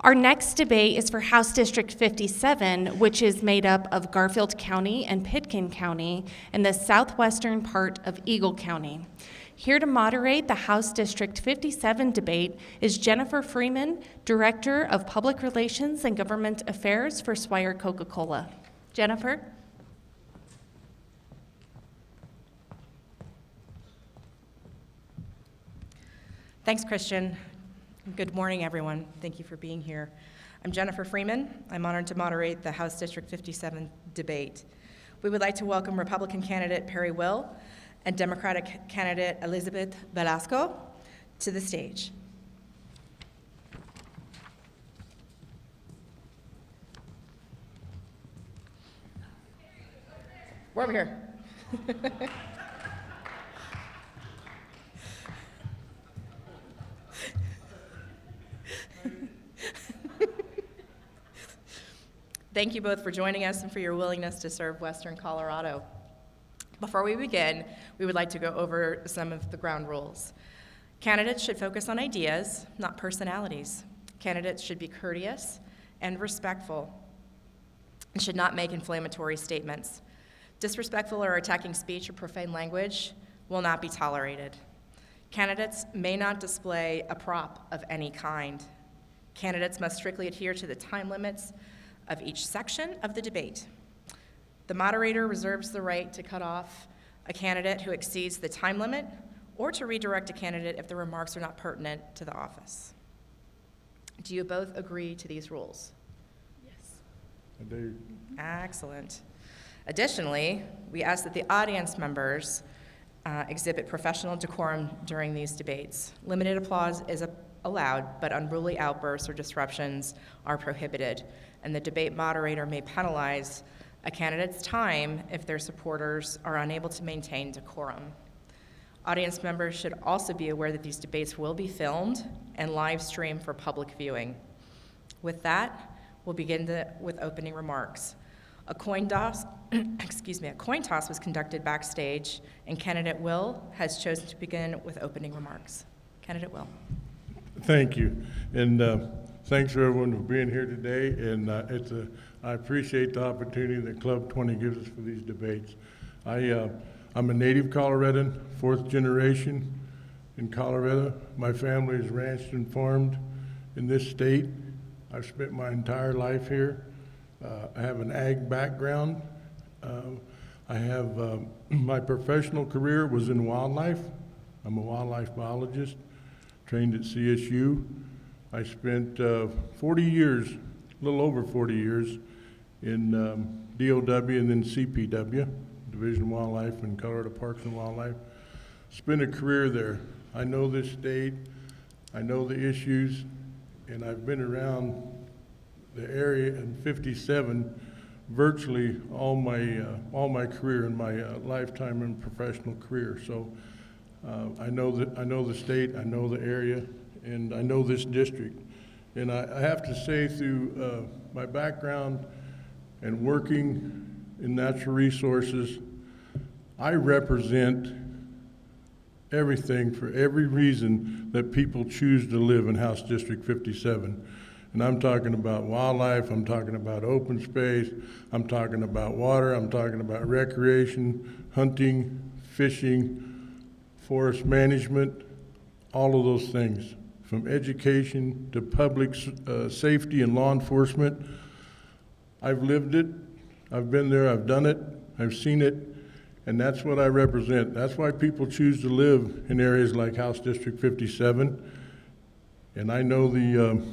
Our next debate is for House District 57, which is made up of Garfield County and Pitkin County in the southwestern part of Eagle County. Here to moderate the House District 57 debate is Jennifer Freeman, Director of Public Relations and Government Affairs for Swire Coca-Cola. Jennifer? Thanks, Christian. Good morning, everyone. Thank you for being here. I'm Jennifer Freeman. I'm honored to moderate the House District 57 debate. We would like to welcome Republican candidate Perry Will and Democratic candidate Elizabeth Velasco to the stage. We're over here. Thank you both for joining us and for your willingness to serve Western Colorado. Before we begin, we would like to go over some of the ground rules. Candidates should focus on ideas, not personalities. Candidates should be courteous and respectful and should not make inflammatory statements. Disrespectful or attacking speech or profane language will not be tolerated. Candidates may not display a prop of any kind. Candidates must strictly adhere to the time limits of each section of the debate. The moderator reserves the right to cut off a candidate who exceeds the time limit or to redirect a candidate if the remarks are not pertinent to the office. Do you both agree to these rules? Yes. I do. Excellent. Additionally, we ask that the audience members exhibit professional decorum during these debates. Limited applause is allowed, but unruly outbursts or disruptions are prohibited, and the debate moderator may penalize a candidate's time if their supporters are unable to maintain decorum. Audience members should also be aware that these debates will be filmed and live streamed for public viewing. With that, we'll begin with opening remarks. A coin toss was conducted backstage, and candidate Will has chosen to begin with opening remarks. Candidate Will. Thank you, and thanks for everyone for being here today. And I appreciate the opportunity that Club 20 gives us for these debates. I'm a native Coloradan, fourth generation in Colorado. My family is ranched and farmed in this state. I've spent my entire life here. I have an ag background. I have my professional career was in wildlife. I'm a wildlife biologist, trained at CSU. I spent 40 years, a little over 40 years, in DOW and then CPW, Division of Wildlife and Colorado Parks and Wildlife. Spent a career there. I know this state, I know the issues, and I've been around the area in 57 virtually all my career in my lifetime and professional career. So I know the state, I know the area, and I know this district. And I have to say, through my background and working in natural resources, I represent everything for every reason that people choose to live in House District 57. And I'm talking about wildlife, I'm talking about open space, I'm talking about water, I'm talking about recreation, hunting, fishing, forest management, all of those things, from education to public safety and law enforcement. I've lived it, I've been there, I've done it, I've seen it, and that's what I represent. That's why people choose to live in areas like House District 57. And I know the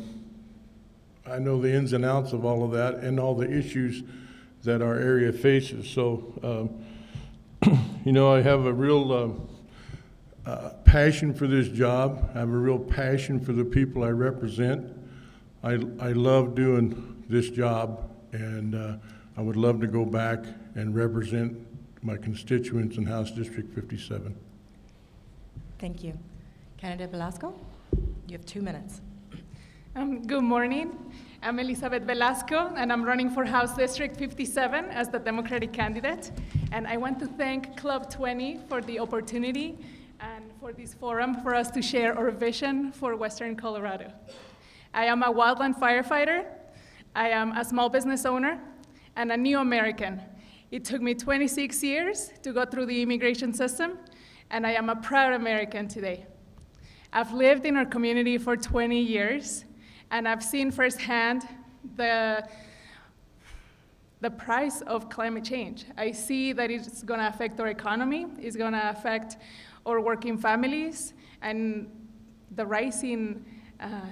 ins and outs of all of that and all the issues that our area faces. So, I have a real passion for this job. I have a real passion for the people I represent. I love doing this job, and I would love to go back and represent my constituents in House District 57. Thank you. Candidate Velasco, you have 2 minutes. Good morning. I'm Elizabeth Velasco, and I'm running for House District 57 as the Democratic candidate. And I want to thank Club 20 for the opportunity and for this forum for us to share our vision for Western Colorado. I am a wildland firefighter, I am a small business owner, and a new American. It took me 26 years to go through the immigration system, and I am a proud American today. I've lived in our community for 20 years, and I've seen firsthand the price of climate change. I see that it's gonna affect our economy, it's gonna affect our working families, and the rising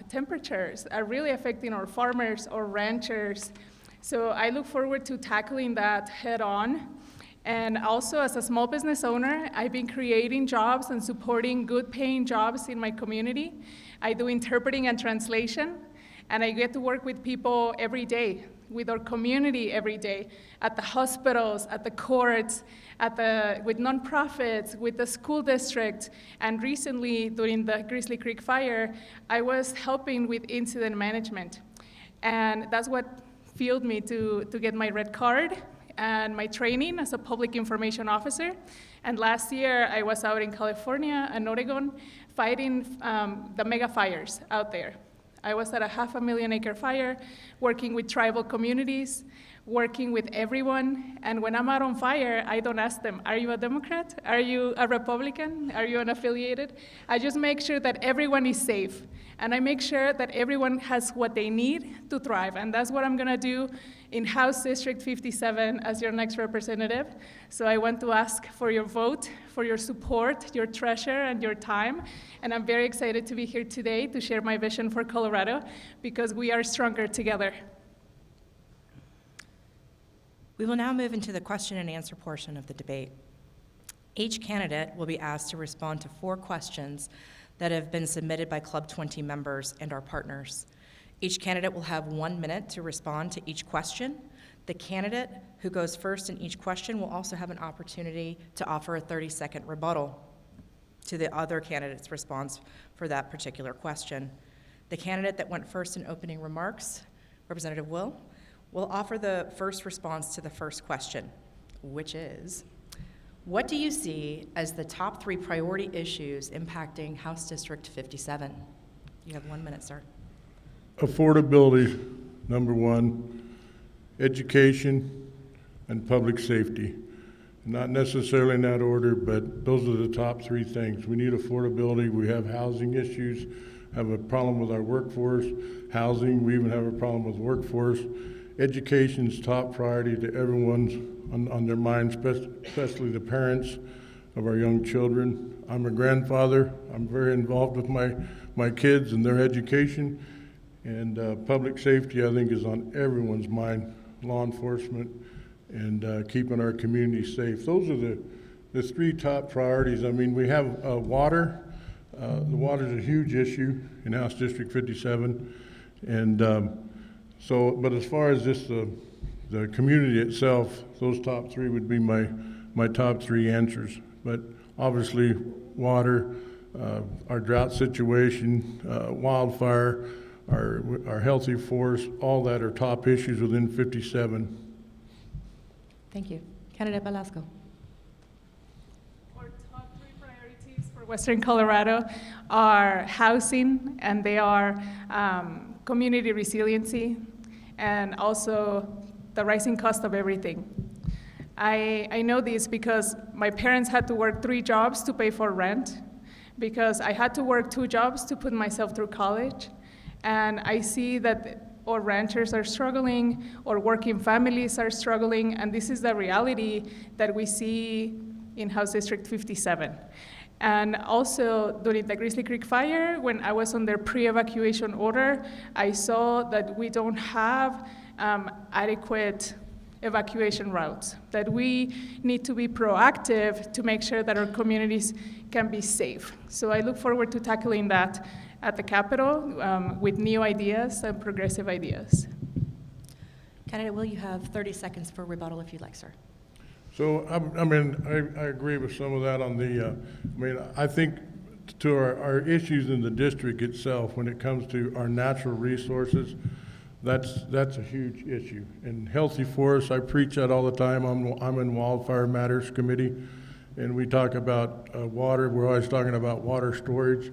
temperatures are really affecting our farmers, our ranchers. So I look forward to tackling that head on. And also, as a small business owner, I've been creating jobs and supporting good paying jobs in my community. I do interpreting and translation, and I get to work with people every day, with our community every day, at the hospitals, at the courts, with nonprofits, with the school district. And recently, during the Grizzly Creek fire, I was helping with incident management. And that's what fueled me to get my red card and my training as a public information officer. And last year, I was out in California and Oregon fighting the mega fires out there. I was at a 500,000 acre fire, working with tribal communities, working with everyone. And when I'm out on fire, I don't ask them, are you a Democrat? Are you a Republican? Are you unaffiliated? I just make sure that everyone is safe. And I make sure that everyone has what they need to thrive. And that's what I'm gonna do in House District 57 as your next representative. So I want to ask for your vote, for your support, your treasure, and your time. And I'm very excited to be here today to share my vision for Colorado, because we are stronger together. We will now move into the question and answer portion of the debate. Each candidate will be asked to respond to 4 questions that have been submitted by Club 20 members and our partners. Each candidate will have 1 minute to respond to each question. The candidate who goes first in each question will also have an opportunity to offer a 30-second rebuttal to the other candidate's response for that particular question. The candidate that went first in opening remarks, Representative will offer the first response to the first question, which is, what do you see as the top 3 priority issues impacting House District 57? You have 1 minute, sir. Affordability, number 1, education, and public safety. Not necessarily in that order, but those are the top 3 things. We need affordability, we have housing issues, have a problem with our workforce, housing, we even have a problem with workforce. Education's top priority to everyone's on their minds, especially the parents of our young children. I'm a grandfather. I'm very involved with my kids and their education. And public safety, I think, is on everyone's mind. Law enforcement and keeping our community safe. Those are the 3 top priorities. I mean, we have water. The water is a huge issue in House District 57. And but as far as just the community itself, those top 3 would be my top 3 answers. But obviously, water, our drought situation, wildfire, our healthy forest, all that are top issues within 57. Thank you. Candidate Velasco. Our top 3 priorities for Western Colorado are housing, and they are community resiliency, and also the rising cost of everything. I know this because my parents had to work 3 jobs to pay for rent, because I had to work 2 jobs to put myself through college. And I see that our ranchers are struggling, or working families are struggling, and this is the reality that we see in House District 57. And also, during the Grizzly Creek fire, when I was on their pre-evacuation order, I saw that we don't have adequate evacuation routes, that we need to be proactive to make sure that our communities can be safe. So I look forward to tackling that at the Capitol with new ideas and progressive ideas. Candidate Will, you have 30 seconds for rebuttal if you'd like, sir. So, I agree with some of that on the, I think to our issues in the district itself, when it comes to our natural resources, that's a huge issue. And healthy forests, I preach that all the time. I'm in Wildfire Matters Committee, and we talk about water. We're always talking about water storage.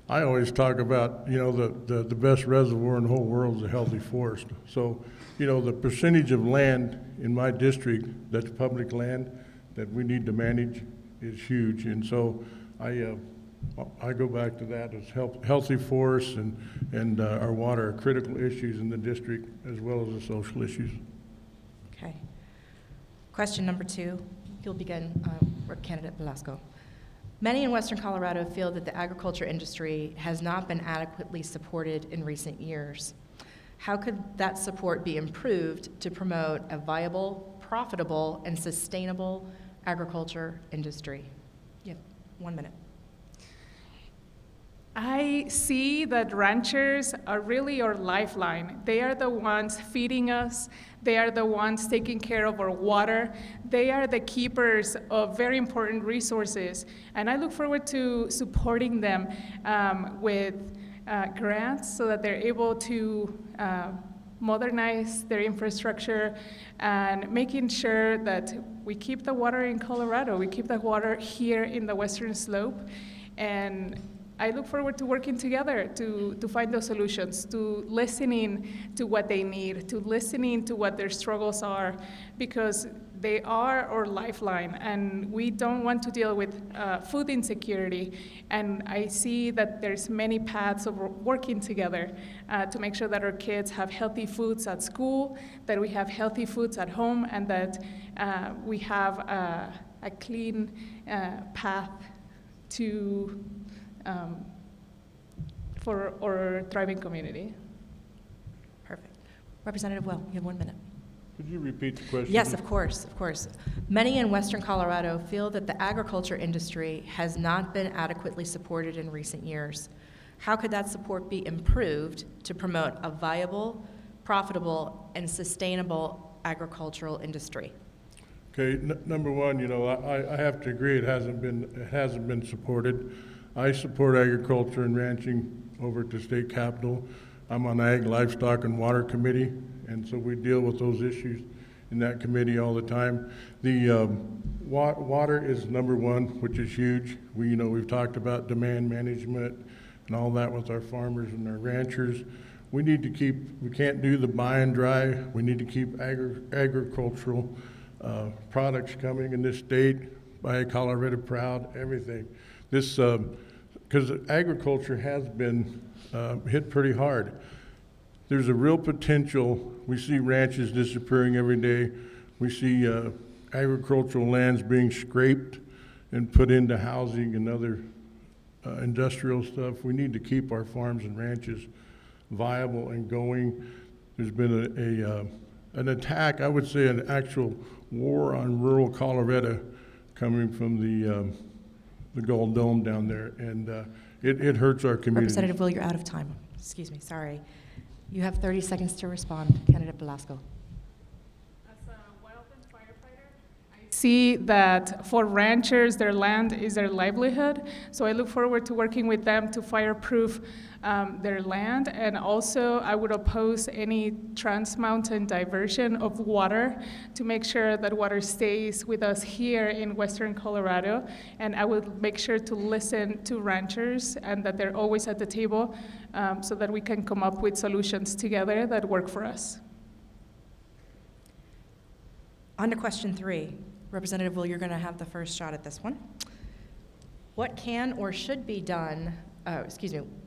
I always talk about, the best reservoir in the whole world is a healthy forest. So, the percentage of land in my district that's public land that we need to manage is huge. And so I go back to that as healthy forests and our water are critical issues in the district as well as the social issues. Okay. Question number 2, you'll begin, Candidate Velasco. Many in Western Colorado feel that the agriculture industry has not been adequately supported in recent years. How could that support be improved to promote a viable, profitable, and sustainable agriculture industry? You have 1 minute. I see that ranchers are really our lifeline. They are the ones feeding us. They are the ones taking care of our water. They are the keepers of very important resources. And I look forward to supporting them with grants so that they're able to modernize their infrastructure and making sure that we keep the water in Colorado. We keep the water here in the Western Slope. And I look forward to working together to find those solutions, to listening to what they need, to listening to what their struggles are, because they are our lifeline, and we don't want to deal with food insecurity. And I see that there's many paths of working together to make sure that our kids have healthy foods at school, that we have healthy foods at home, and that we have a clean path to for our thriving community. Perfect. Representative Will, you have 1 minute. Could you repeat the question? Yes, of course, of course. Many in Western Colorado feel that the agriculture industry has not been adequately supported in recent years. How could that support be improved to promote a viable, profitable, and sustainable agricultural industry? Okay, number one, I have to agree it hasn't been supported. I support agriculture and ranching over at the state capitol. I'm on Ag, Livestock, and Water Committee, and so we deal with those issues in that committee all the time. The water is number one, which is huge. We've talked about demand management and all that with our farmers and our ranchers. We can't do the buy and dry. We need to keep agricultural products coming in this state. Buy Colorado proud, everything. This, because agriculture has been hit pretty hard. There's a real potential. We see ranches disappearing every day. We see agricultural lands being scraped and put into housing and other industrial stuff. We need to keep our farms and ranches viable and going. There's been an attack, I would say an actual war on rural Colorado coming from the Gold Dome down there, and it hurts our community. Representative Will, you're out of time. Excuse me, sorry. You have 30 seconds to respond. Candidate Velasco. As a wildland firefighter, I see that for ranchers, their land is their livelihood. So I look forward to working with them to fireproof their land. And also, I would oppose any trans-mountain diversion of water to make sure that water stays with us here in Western Colorado. And I would make sure to listen to ranchers and that they're always at the table so that we can come up with solutions together that work for us. On to question 3. Representative Will, you're going to have the first shot at this one. What can or should be done,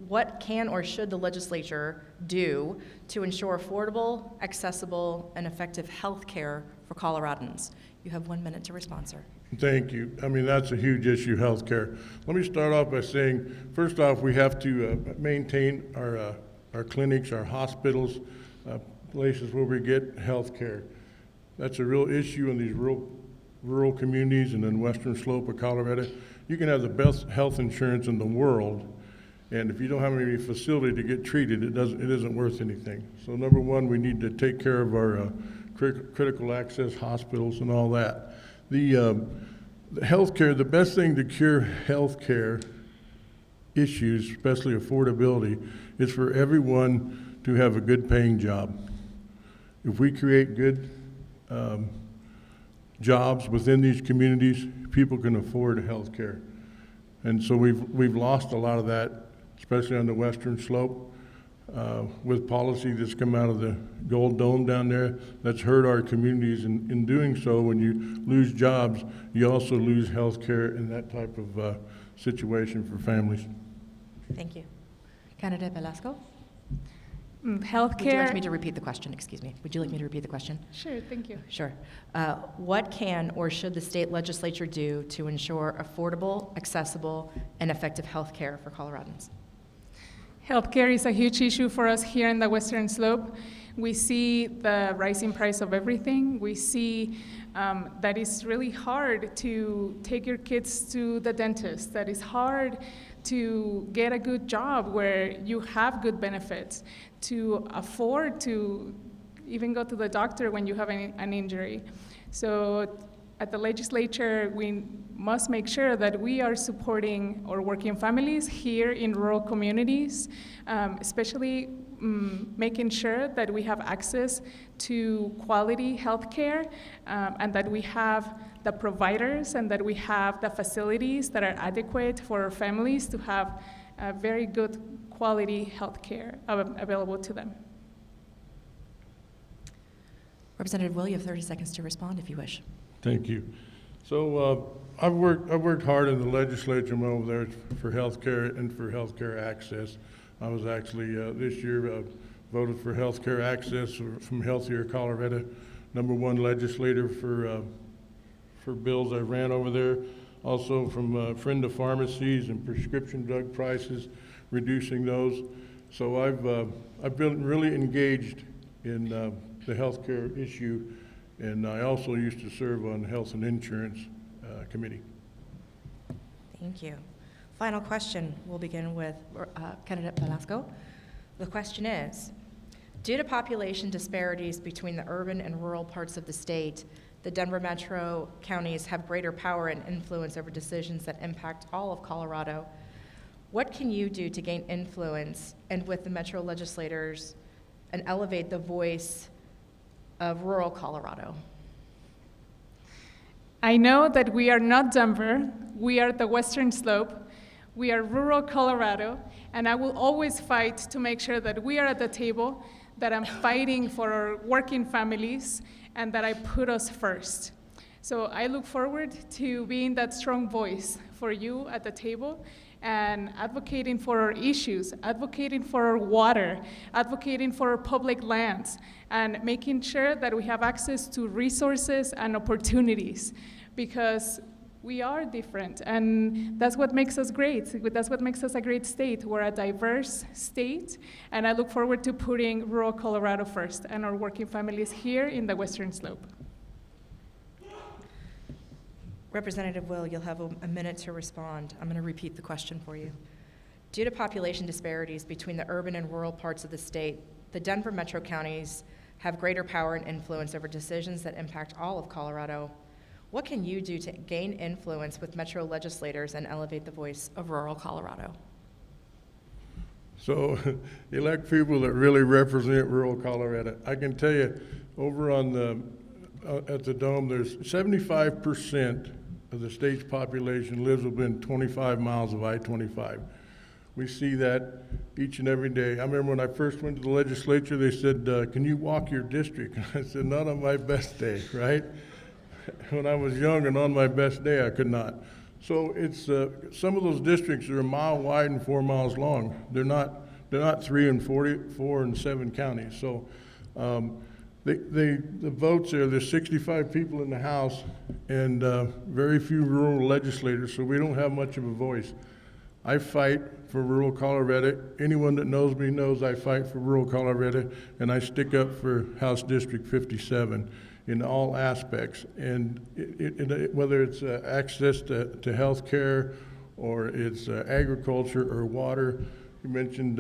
what can or should the legislature do to ensure affordable, accessible, and effective health care for Coloradans? You have 1 minute to respond, sir. Thank you. I mean, that's a huge issue, health care. Let me start off by saying, first off, we have to maintain our clinics, our hospitals, places where we get health care. That's a real issue in these rural communities and in Western Slope of Colorado. You can have the best health insurance in the world, and if you don't have any facility to get treated, it isn't worth anything. So number one, we need to take care of our critical access hospitals and all that. The healthcare, the best thing to cure healthcare issues, especially affordability, is for everyone to have a good paying job. If we create good jobs within these communities, people can afford health care. And so we've lost a lot of that especially on the western slope. With policy that's come out of the Gold Dome down there, that's hurt our communities. And in doing so, when you lose jobs, you also lose health care and that type of situation for families. Thank you. Candidate Velasco? Healthcare. Would you like me to repeat the question? Excuse me. Would you like me to repeat the question? Sure, thank you. Sure. What can or should the state legislature do to ensure affordable, accessible, and effective health care for Coloradans? Healthcare is a huge issue for us here in the Western Slope. We see the rising price of everything. We see that it's really hard to take your kids to the dentist, that it's hard to get a good job where you have good benefits, to afford to even go to the doctor when you have an injury. So at the legislature, we must make sure that we are supporting our working families here in rural communities, especially making sure that we have access to quality health care, and that we have the providers and that we have the facilities that are adequate for our families to have very good quality health care available to them. Representative Will, you have 30 seconds to respond if you wish. Thank you. So I've worked hard in the legislature over there for health care and for health care access. I was actually this year voted for health care access from Healthier Colorado, #1 legislator for bills I ran over there. Also from Friend of Pharmacies and prescription drug prices, reducing those. So I've been really engaged in the health care issue. And I also used to serve on Health and Insurance Committee. Thank you. Final question. We'll begin with Candidate Velasco. The question is, due to population disparities between the urban and rural parts of the state, the Denver metro counties have greater power and influence over decisions that impact all of Colorado. What can you do to gain influence and with the metro legislators and elevate the voice of rural Colorado? I know that we are not Denver, we are the Western Slope, we are rural Colorado, and I will always fight to make sure that we are at the table, that I'm fighting for our working families, and that I put us first. So I look forward to being that strong voice for you at the table and advocating for our issues, advocating for our water, advocating for our public lands, and making sure that we have access to resources and opportunities, because we are different, and that's what makes us great. That's what makes us a great state. We're a diverse state, and I look forward to putting rural Colorado first and our working families here in the Western Slope. Representative Will, you'll have a minute to respond. I'm going to repeat the question for you. Due to population disparities between the urban and rural parts of the state, the Denver metro counties have greater power and influence over decisions that impact all of Colorado. What can you do to gain influence with metro legislators and elevate the voice of rural Colorado? So elect people that really represent rural Colorado. I can tell you, over on at the Dome, there's 75% of the state's population lives within 25 miles of I-25. We see that each and every day. I remember when I first went to the legislature, they said, can you walk your district? And I said, not on my best day, right? When I was young and on my best day, I could not. So it's some of those districts are a mile wide and 4 miles long. They're not 3 and 4 and 7 counties. So the votes there's 65 people in the House and very few rural legislators, so we don't have much of a voice. I fight for rural Colorado. Anyone that knows me knows I fight for rural Colorado, and I stick up for House District 57 in all aspects. And whether it's access to health care or it's agriculture or water. You mentioned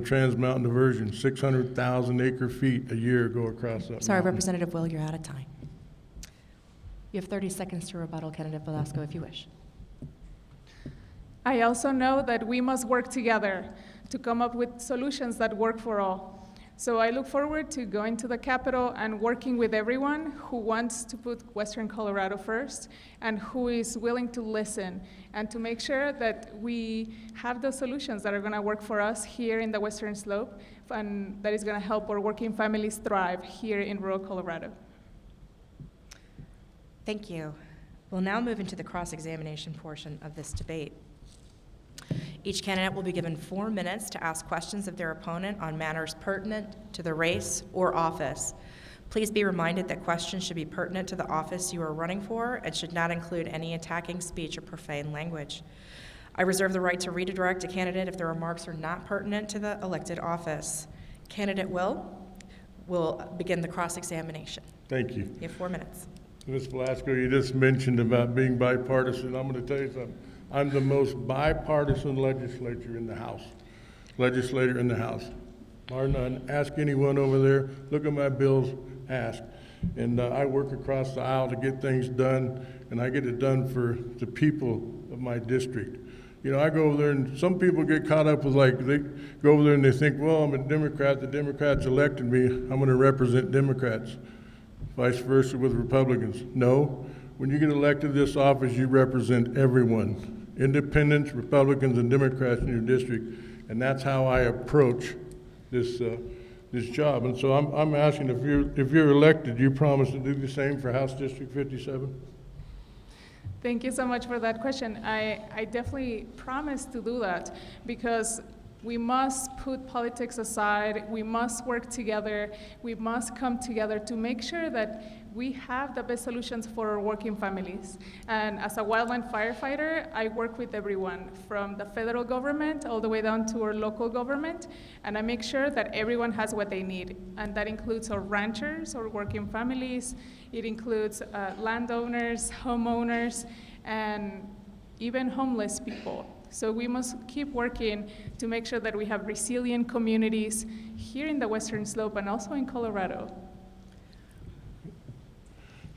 Trans Mountain Diversion, 600,000 acre feet a year go across that Sorry, mountain. Representative Will, you're out of time. You have 30 seconds to rebuttal, Candidate Velasco, if you wish. I also know that we must work together to come up with solutions that work for all. So I look forward to going to the Capitol and working with everyone who wants to put Western Colorado first and who is willing to listen and to make sure that we have those solutions that are going to work for us here in the Western Slope and that is going to help our working families thrive here in rural Colorado. Thank you. We'll now move into the cross-examination portion of this debate. Each candidate will be given 4 minutes to ask questions of their opponent on matters pertinent to the race or office. Please be reminded that questions should be pertinent to the office you are running for and should not include any attacking speech or profane language. I reserve the right to redirect a candidate if their remarks are not pertinent to the elected office. Candidate will begin the cross-examination. Thank you. You have 4 minutes. Ms. Velasco, you just mentioned about being bipartisan. I'm going to tell you something. I'm the most bipartisan legislator in the House. Bar none. Ask anyone over there. Look at my bills. Ask. And I work across the aisle to get things done, and I get it done for the people of my district. You know, I go over there, and some people get caught up with, like, they go over there and they think, well, I'm a Democrat. The Democrats elected me. I'm going to represent Democrats. Vice versa with Republicans. No. When you get elected to this office, you represent everyone, independents, Republicans, and Democrats in your district, and that's how I approach this job. And so I'm asking, if you're elected, you promise to do the same for House District 57? Thank you so much for that question. I definitely promise to do that because we must put politics aside, we must work together, we must come together to make sure that we have the best solutions for our working families. And as a wildland firefighter, I work with everyone, from the federal government all the way down to our local government, and I make sure that everyone has what they need. And that includes our ranchers, our working families, it includes landowners, homeowners, and even homeless people. So we must keep working to make sure that we have resilient communities here in the Western Slope and also in Colorado.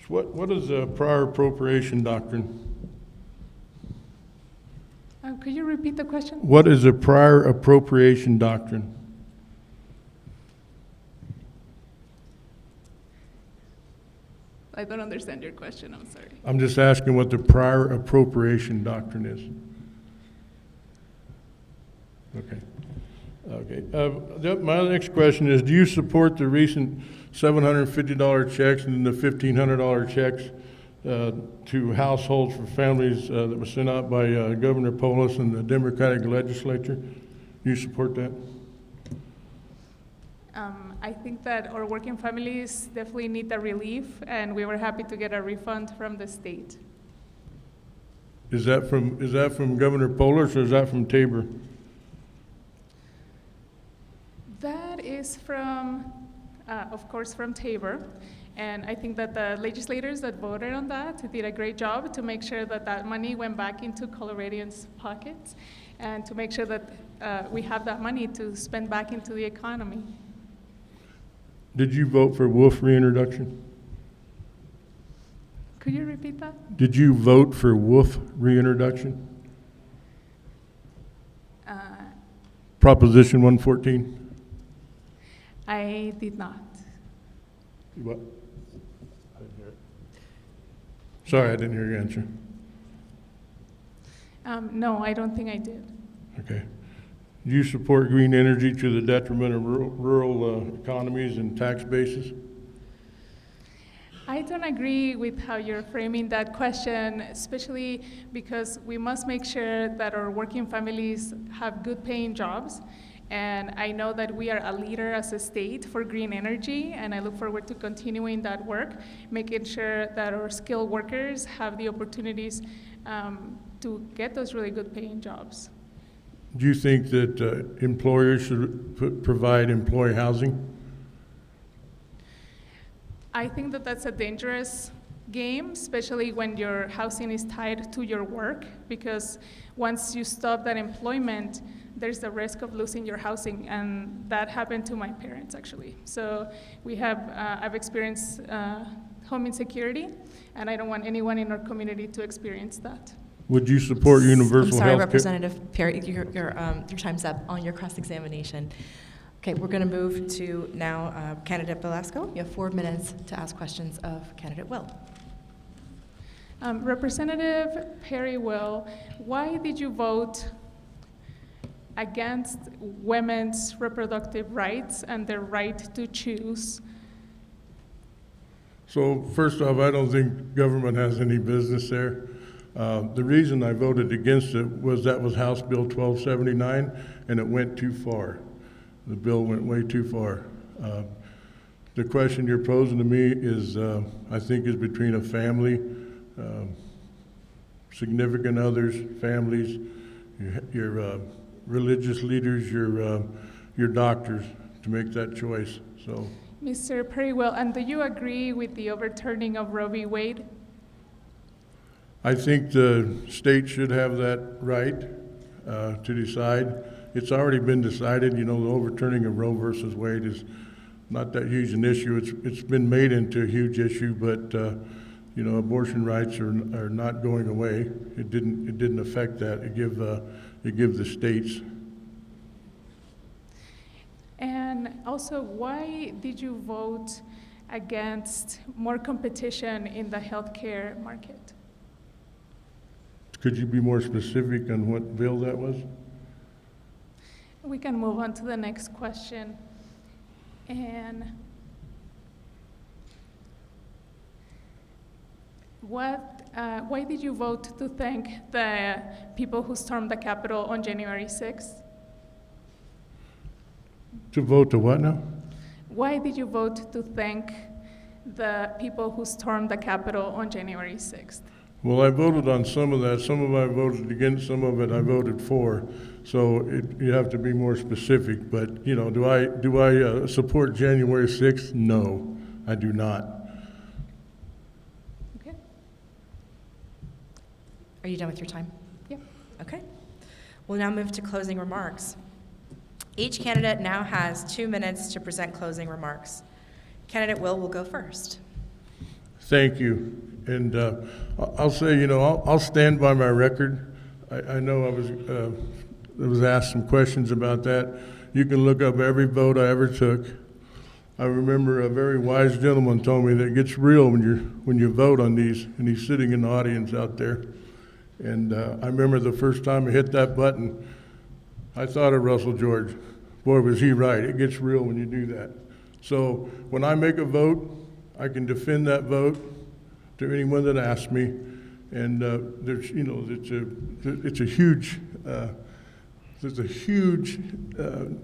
So what is the prior appropriation doctrine? Could you repeat the question? What is a prior appropriation doctrine? I don't understand your question, I'm sorry. I'm just asking what the prior appropriation doctrine is. Okay. My next question is, do you support the recent $750 checks and the $1,500 checks to households for families that was sent out by Governor Polis and the Democratic legislature? Do you support that? I think that our working families definitely need the relief, and we were happy to get a refund from the state. Is that from Governor Polis or is that from Tabor? That is from, of course, from Tabor. And I think that the legislators that voted on that did a great job to make sure that that money went back into Coloradians' pockets and to make sure that we have that money to spend back into the economy. Did you vote for wolf reintroduction? Could you repeat that? Did you vote for wolf reintroduction? Proposition 114? I did not. What? I didn't hear it. Sorry, I didn't hear your answer. No, I don't think I did. Okay. Do you support green energy to the detriment of rural economies and tax bases? I don't agree with how you're framing that question, especially because we must make sure that our working families have good paying jobs. And I know that we are a leader as a state for green energy, and I look forward to continuing that work, making sure that our skilled workers have the opportunities to get those really good paying jobs. Do you think that employers should provide employee housing? I think that that's a dangerous game, especially when your housing is tied to your work, because once you stop that employment, there's the risk of losing your housing, and that happened to my parents, actually. So we have, I've experienced home insecurity, and I don't want anyone in our community to experience that. Would you support universal I'm sorry, health care? Representative Perry, your time's up on your cross-examination. Okay, we're going to move to now candidate Velasco. You have 4 minutes to ask questions of candidate Will. Representative Perry Will, why did you vote against women's reproductive rights and their right to choose? So first off, I don't think government has any business there. The reason I voted against it was that was House Bill 1279, and it went too far. The bill went way too far. The question you're posing to me is, I think, is between a family, significant others, families, your religious leaders, your doctors, to make that choice. So, Mr. Perry Will, and do you agree with the overturning of Roe v. Wade? I think the state should have that right to decide. It's already been decided. You know, the overturning of Roe versus Wade is not that huge an issue. It's been made into a huge issue, but you know, abortion rights are not going away. It didn't affect that. It give the states. And also, why did you vote against more competition in the healthcare market? Could you be more specific on what bill that was? We can move on to the next question. And why did you vote to thank the people who stormed the Capitol on January 6th? To vote to what now? Why did you vote to thank the people who stormed the Capitol on January 6th? Well, I voted on some of that. Some of it I voted against, some of it I voted for. So you have to be more specific. But, you know, do I support January 6th? No, I do not. Okay. Are you done with your time? Yep. Okay. We'll now move to closing remarks. Each candidate now has 2 minutes to present closing remarks. Candidate Will go first. Thank you. And I'll say, you know, I'll stand by my record. I know I was asked some questions about that. You can look up every vote I ever took. I remember a very wise gentleman told me that it gets real when you vote on these, and he's sitting in the audience out there. And I remember the first time I hit that button, I thought of Russell George. Boy, was he right. It gets real when you do that. So when I make a vote, I can defend that vote to anyone that asks me. And there's, you know, it's a huge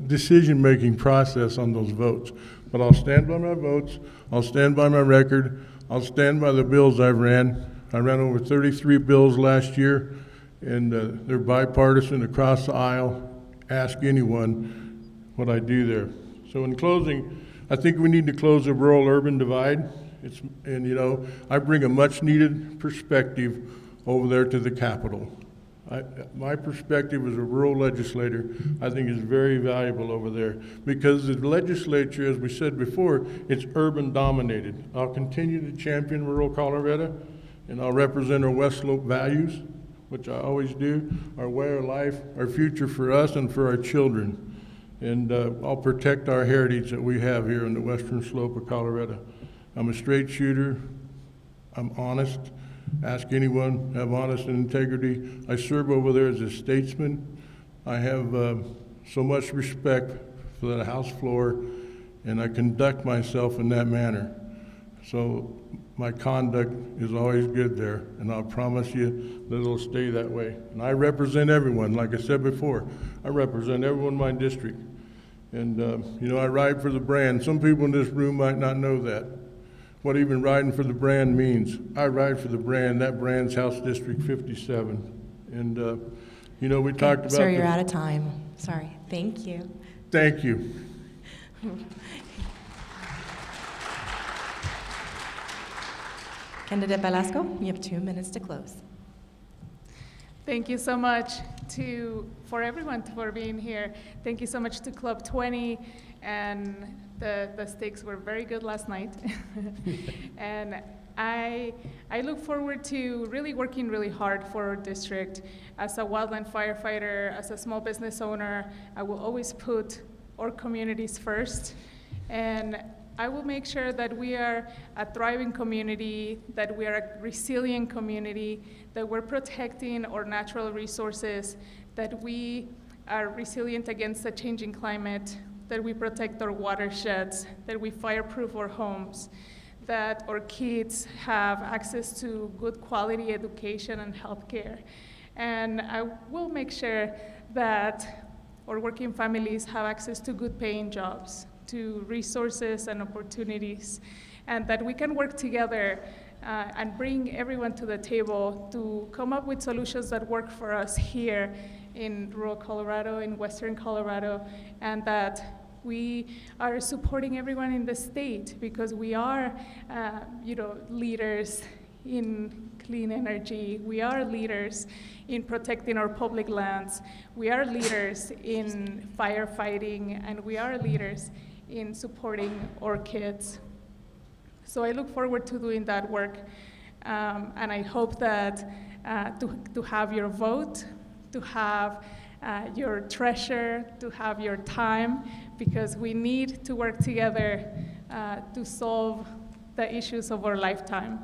decision-making process on those votes. But I'll stand by my votes. I'll stand by my record. I'll stand by the bills I've ran. I ran over 33 bills last year, and they're bipartisan across the aisle. Ask anyone what I do there. So in closing, I think we need to close the rural-urban divide. And you know, I bring a much-needed perspective over there to the Capitol. My perspective as a rural legislator, I think, is very valuable over there because the legislature, as we said before, it's urban-dominated. I'll continue to champion rural Colorado, and I'll represent our West Slope values, which I always do, our way of life, our future for us and for our children. And I'll protect our heritage that we have here on the western slope of Colorado. I'm a straight shooter. I'm honest. Ask anyone, have honest and integrity. I serve over there as a statesman. I have so much respect for the House floor, and I conduct myself in that manner. So my conduct is always good there, and I'll promise you that it'll stay that way. And I represent everyone, like I said before. I represent everyone in my district. And, you know, I ride for the brand. Some people in this room might not know that, what even riding for the brand means. I ride for the brand. That brand's House District 57. And, you know, we talked about— Sir, you're out of time. Sorry. Thank you. Thank you. Candidate Velasco, you have 2 minutes to close. Thank you so much for everyone for being here. Thank you so much to Club 20, and the steaks were very good last night. And I look forward to really working really hard for our district. As a wildland firefighter, as a small business owner, I will always put our communities first, and I will make sure that we are a thriving community, that we are a resilient community, that we're protecting our natural resources, that we are resilient against the changing climate, that we protect our watersheds, that we fireproof our homes, that our kids have access to good quality education and healthcare. And I will make sure that our working families have access to good paying jobs, to resources and opportunities, and that we can work together and bring everyone to the table to come up with solutions that work for us here in rural Colorado, in western Colorado, and that we are supporting everyone in the state because we are, leaders in clean energy. We are leaders in protecting our public lands. We are leaders in firefighting, and we are leaders in supporting our kids. So I look forward to doing that work, and I hope that to have your vote, to have your treasure, to have your time, because we need to work together to solve the issues of our lifetime.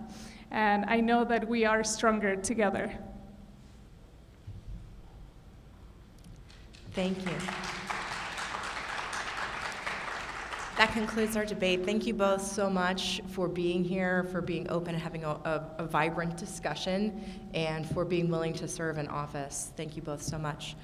And I know that we are stronger together. Thank you. That concludes our debate. Thank you both so much for being here, for being open and having a vibrant discussion, and for being willing to serve in office. Thank you both so much.